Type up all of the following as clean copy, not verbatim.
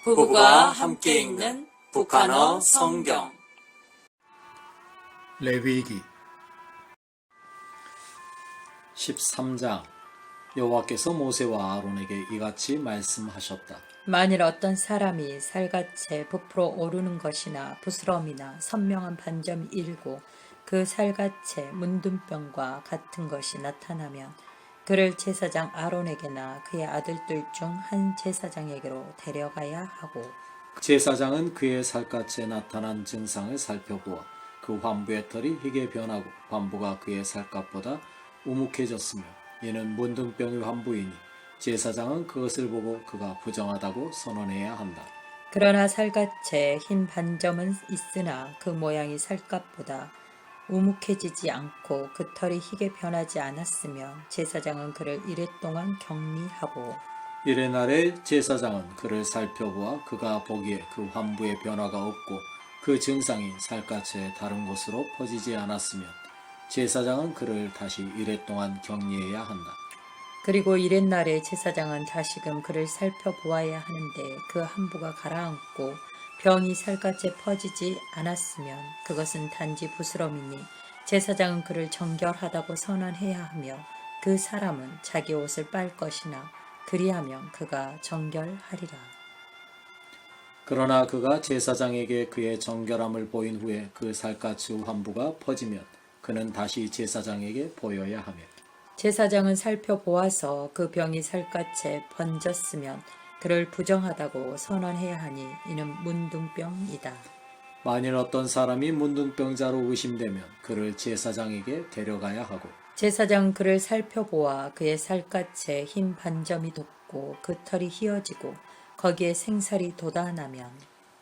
부부가 함께 읽는 북한어 성경. 레위기 13장. 여호와께서 모세와 아론에게 이같이 말씀하셨다. 만일 어떤 사람이 살갗에 부풀어 오르는 것이나 부스럼이나 선명한 반점이 일고 그 살갗에 문둥병과 같은 것이 나타나면 그를 제사장 아론에게나 그의 아들들 중 한 제사장에게로 데려가야 하고, 제사장은 그의 살갗에 나타난 증상을 살펴보아 그 환부의 털이 희게 변하고 환부가 그의 살갗보다 우묵해졌으며 이는 문둥병의 환부이니 제사장은 그것을 보고 그가 부정하다고 선언해야 한다. 그러나 살갗에 흰 반점은 있으나 그 모양이 살갗보다 우묵해지지 않고 그 털이 희게 변하지 않았으면 제사장은 그를 이래 동안 격리하고, 이래날에 제사장은 그를 살펴보아 그가 보기에 그 환부의 변화가 없고 그 증상이 살갗의 다른 곳으로 퍼지지 않았으면 제사장은 그를 다시 이래 동안 격리해야 한다. 그리고 이렛날에 제사장은 다시금 그를 살펴보아야 하는데 그 환부가 가라앉고 병이 살갗에 퍼지지 않았으면 그것은 단지 부스럼이니 제사장은 그를 정결하다고 선언해야 하며 그 사람은 자기 옷을 빨 것이나 그리하면 그가 정결하리라. 그러나 그가 제사장에게 그의 정결함을 보인 후에 그 살갗의 환부가 퍼지면 그는 다시 제사장에게 보여야 하며, 제사장은 살펴보아서 그 병이 살갗에 번졌으면 그를 부정하다고 선언해야 하니 이는 문둥병이다. 만일 어떤 사람이 문둥병자로 의심되면 그를 제사장에게 데려가야 하고, 제사장은 그를 살펴보아 그의 살갗에 흰 반점이 돋고 그 털이 휘어지고 거기에 생살이 돋아나면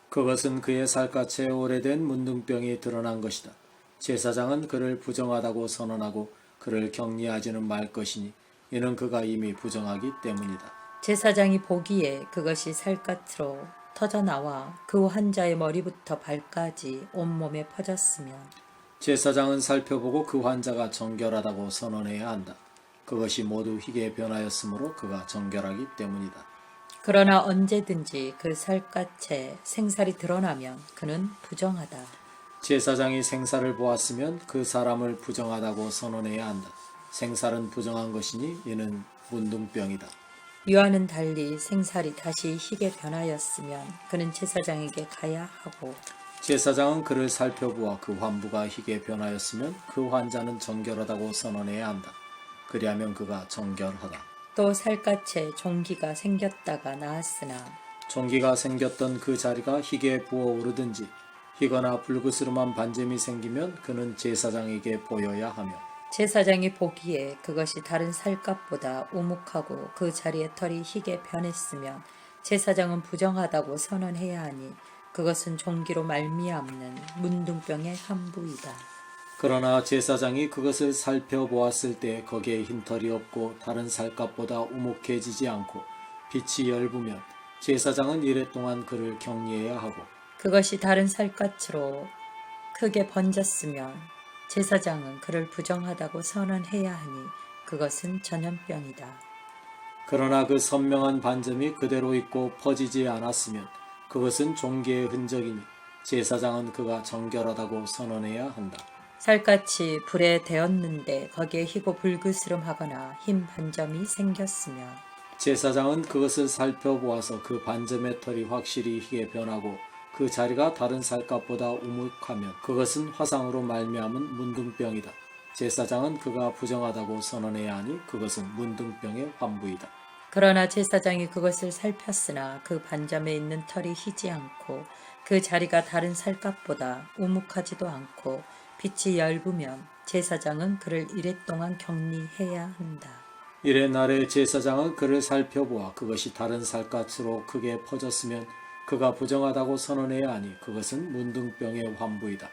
그것은 그의 살갗에 오래된 문둥병이 드러난 것이다. 제사장은 그를 부정하다고 선언하고 그를 격리하지는 말 것이니 이는 그가 이미 부정하기 때문이다. 제사장이 보기에 그것이 살갗으로 터져나와 그 환자의 머리부터 발까지 온몸에 퍼졌으면 제사장은 살펴보고 그 환자가 정결하다고 선언해야 한다. 그것이 모두 희게 변하였으므로 그가 정결하기 때문이다. 그러나 언제든지 그 살갗에 생살이 드러나면 그는 부정하다. 제사장이 생살을 보았으면 그 사람을 부정하다고 선언해야 한다. 생살은 부정한 것이니 이는 문둥병이다. 이와는 달리 생살이 다시 희게 변하였으면 그는 제사장에게 가야 하고, 제사장은 그를 살펴보아 그 환부가 희게 변하였으면 그 환자는 정결하다고 선언해야 한다. 그리하면 그가 정결하다. 또 살갗에 종기가 생겼다가 나았으나 종기가 생겼던 그 자리가 희게 부어오르든지 희거나 불그스름한 반점이 생기면 그는 제사장에게 보여야 하며, 제사장이 보기에 그것이 다른 살갗보다 우묵하고 그 자리에 털이 희게 변했으면 제사장은 부정하다고 선언해야 하니 그것은 종기로 말미암는 문둥병의 환부이다. 그러나 제사장이 그것을 살펴보았을 때 거기에 흰털이 없고 다른 살갗보다 우묵해지지 않고 빛이 엷으면 제사장은 이래 동안 그를 격리해야 하고, 그것이 다른 살갗으로 크게 번졌으면 제사장은 그를 부정하다고 선언해야 하니 그것은 전염병이다. 그러나 그 선명한 반점이 그대로 있고 퍼지지 않았으면 그것은 종기의 흔적이니 제사장은 그가 정결하다고 선언해야 한다. 살갗이 불에 데었는데 거기에 희고 불그스름하거나 흰 반점이 생겼으면 제사장은 그것을 살펴보아서 그 반점의 털이 확실히 희게 변하고 그 자리가 다른 살갗보다 우묵하면 그것은 화상으로 말미암은 문둥병이다. 제사장은 그가 부정하다고 선언해야 하니 그것은 문둥병의 환부이다. 그러나 제사장이 그것을 살폈으나 그 반점에 있는 털이 희지 않고 그 자리가 다른 살갗보다 우묵하지도 않고 빛이 엷으면 제사장은 그를 이랫동안 격리해야 한다. 이래날에 제사장은 그를 살펴보아 그것이 다른 살갗으로 크게 퍼졌으면 그가 부정하다고 선언해야 하니 그것은 문둥병의 환부이다.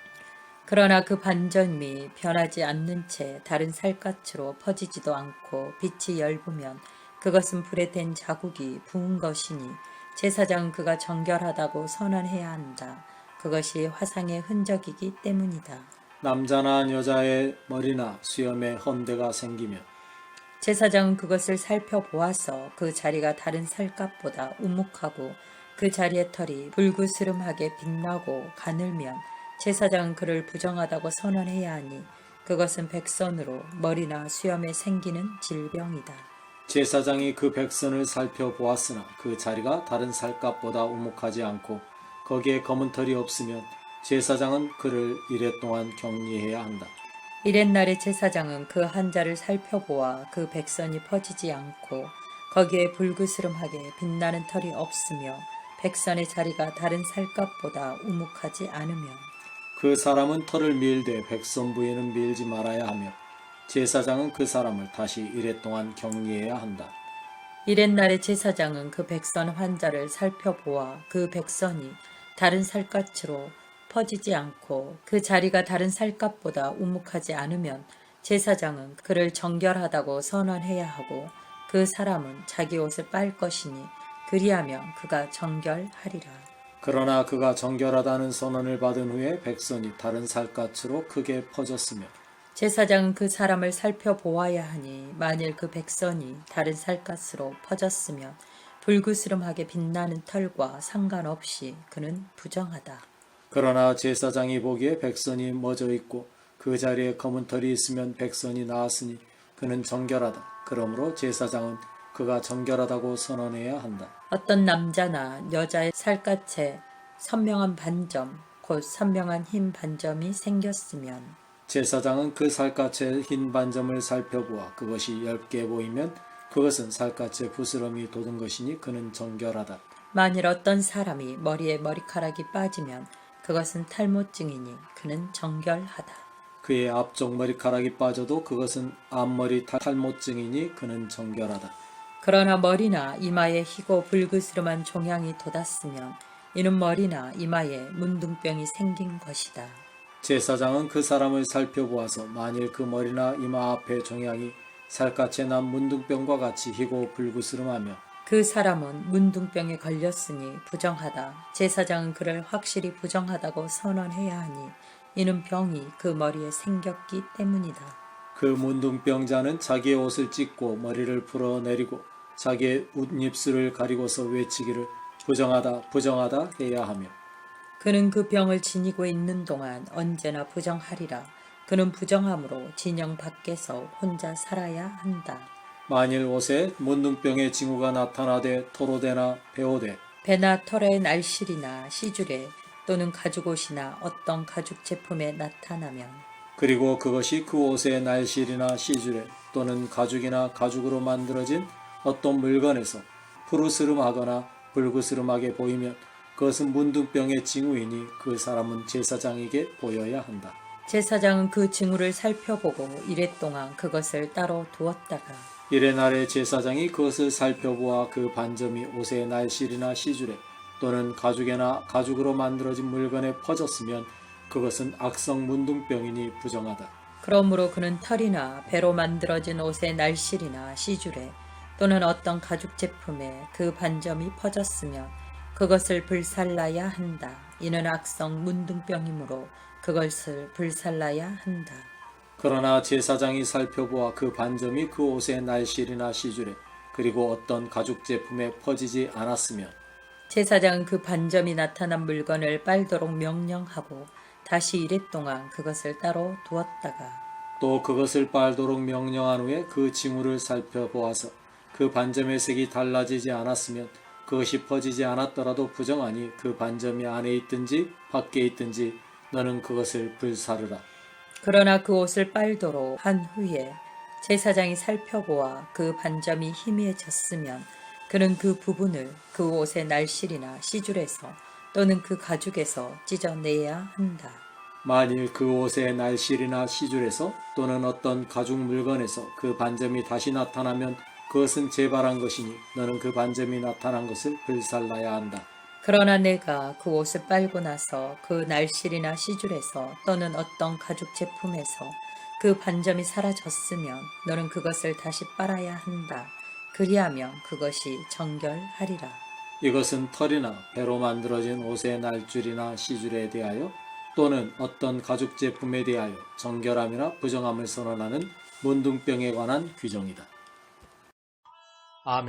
그러나 그 반점이 변하지 않는 채 다른 살갗으로 퍼지지도 않고 빛이 엷으면 그것은 불에 댄 자국이 부은 것이니 제사장은 그가 정결하다고 선언해야 한다. 그것이 화상의 흔적이기 때문이다. 남자나 여자의 머리나 수염에 헌대가 생기면 제사장은 그것을 살펴보아서 그 자리가 다른 살갗보다 우묵하고 그 자리의 털이 불그스름하게 빛나고 가늘면 제사장은 그를 부정하다고 선언해야 하니 그것은 백선으로 머리나 수염에 생기는 질병이다. 제사장이 그 백선을 살펴보았으나 그 자리가 다른 살갗보다 우묵하지 않고 거기에 검은 털이 없으면 제사장은 그를 이레 동안 격리해야 한다. 이렛날의 제사장은 그 한자를 살펴보아 그 백선이 퍼지지 않고 거기에 불그스름하게 빛나는 털이 없으며 백선의 자리가 다른 살갗보다 우묵하지 않으면 그 사람은 털을 밀되 백선 부위는 밀지 말아야 하며 제사장은 그 사람을 다시 이레 동안 격리해야 한다. 이렛날의 제사장은 그 백선 환자를 살펴보아 그 백선이 다른 살갗으로 퍼지지 않고 그 자리가 다른 살갗보다 우묵하지 않으면 제사장은 그를 정결하다고 선언해야 하고 그 사람은 자기 옷을 빨 것이니 그리하면 그가 정결하리라. 그러나 그가 정결하다는 선언을 받은 후에 백선이 다른 살갗으로 크게 퍼졌으며 제사장은 그 사람을 살펴보아야 하니 만일 그 백선이 다른 살갗으로 퍼졌으면 불그스름하게 빛나는 털과 상관없이 그는 부정하다. 그러나 제사장이 보기에 백선이 멎어 있고 그 자리에 검은 털이 있으면 백선이 나았으니 그는 정결하다. 그러므로 제사장은 그가 정결하다고 선언해야 한다. 어떤 남자나 여자의 살갗에 선명한 반점, 곧 선명한 흰 반점이 생겼으면 제사장은 그 살갗의 흰 반점을 살펴보아 그것이 엷게 보이면 그것은 살갗에 부스럼이 돋은 것이니 그는 정결하다. 만일 어떤 사람이 머리에 머리카락이 빠지면 그것은 탈모증이니 그는 정결하다. 그의 앞쪽 머리카락이 빠져도 그것은 앞머리 탈모증이니 그는 정결하다. 그러나 머리나 이마에 희고 불그스름한 종양이 돋았으면 이는 머리나 이마에 문둥병이 생긴 것이다. 제사장은 그 사람을 살펴보아서 만일 그 머리나 이마 앞에 종양이 살갗에 난 문둥병과 같이 희고 불그스름하며 그 사람은 문둥병에 걸렸으니 부정하다. 제사장은 그를 확실히 부정하다고 선언해야 하니 이는 병이 그 머리에 생겼기 때문이다. 그 문둥병자는 자기의 옷을 찢고 머리를 풀어내리고 자기의 웃입술을 가리고서 외치기를 부정하다 부정하다 해야 하며 그는 그 병을 지니고 있는 동안 언제나 부정하리라. 그는 부정함으로 진영 밖에서 혼자 살아야 한다. 만일 옷에 문둥병의 징후가 나타나되 토로되나 베오되 배나 털의 날실이나 시줄에 또는 가죽옷이나 어떤 가죽 제품에 나타나면 그리고 그것이 그 옷의 날실이나 시줄에 또는 가죽이나 가죽으로 만들어진 어떤 물건에서 푸르스름하거나 불그스름하게 보이면 그것은 문둥병의 징후이니 그 사람은 제사장에게 보여야 한다. 제사장은 그 징후를 살펴보고 이레 동안 그것을 따로 두었다가 이래 날에 제사장이 그것을 살펴보아 그 반점이 옷의 날실이나 시줄에 또는 가죽에나 가죽으로 만들어진 물건에 퍼졌으면 그것은 악성 문둥병이니 부정하다. 그러므로 그는 털이나 배로 만들어진 옷의 날실이나 시줄에 또는 어떤 가죽 제품에 그 반점이 퍼졌으면 그것을 불살라야 한다. 이는 악성 문둥병이므로 그것을 불살라야 한다. 그러나 제사장이 살펴보아 그 반점이 그 옷의 날실이나 시줄에 그리고 어떤 가죽 제품에 퍼지지 않았으면 제사장은 그 반점이 나타난 물건을 빨도록 명령하고 다시 이레 동안 그것을 따로 두었다가 또 그것을 빨도록 명령한 후에 그 징후를 살펴보아서 그 반점의 색이 달라지지 않았으면 그것이 퍼지지 않았더라도 부정하니 그 반점이 안에 있든지 밖에 있든지 너는 그것을 불사르라. 그러나 그 옷을 빨도록 한 후에 제사장이 살펴보아 그 반점이 희미해졌으면 그는 그 부분을 그 옷의 날실이나 시줄에서 또는 그 가죽에서 찢어내야 한다. 만일 그 옷의 날실이나 시줄에서 또는 어떤 가죽 물건에서 그 반점이 다시 나타나면 그것은 재발한 것이니 너는 그 반점이 나타난 것을 불살라야 한다. 그러나 내가 그 옷을 빨고 나서 그 날실이나 시줄에서 또는 어떤 가죽 제품에서 그 반점이 사라졌으면 너는 그것을 다시 빨아야 한다. 그리하면 그것이 정결하리라. 이것은 털이나 배로 만들어진 옷의 날줄이나 시줄에 대하여 또는 어떤 가죽 제품에 대하여 정결함이나 부정함을 선언하는 문둥병에 관한 규정이다. 아멘.